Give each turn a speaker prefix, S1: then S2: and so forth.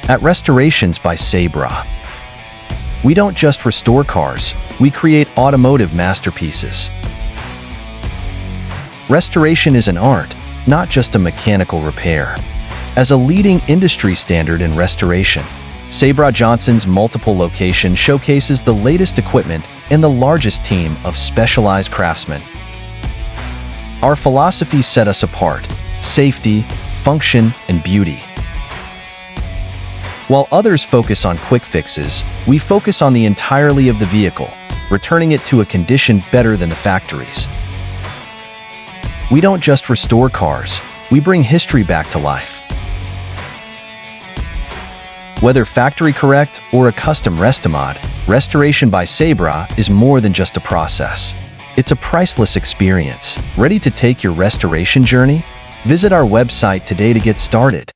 S1: At Restorations by Sabra, we don't just restore cars, we create automotive masterpieces. Restoration is an art, not just a mechanical repair. As a leading industry standard in restoration, Sabra Johnson's multiple locations showcases the latest equipment and the largest team of specialized craftsmen. Our philosophies set us apart: safety, function, and beauty. While others focus on quick fixes, we focus on the entirety of the vehicle, returning it to a condition better than the factories. We don't just restore cars, we bring history back to life. Whether factory correct or a custom restomod, Restoration by Sabra is more than just a process. It's a priceless experience. Ready to take your restoration journey? Visit our website today to get started.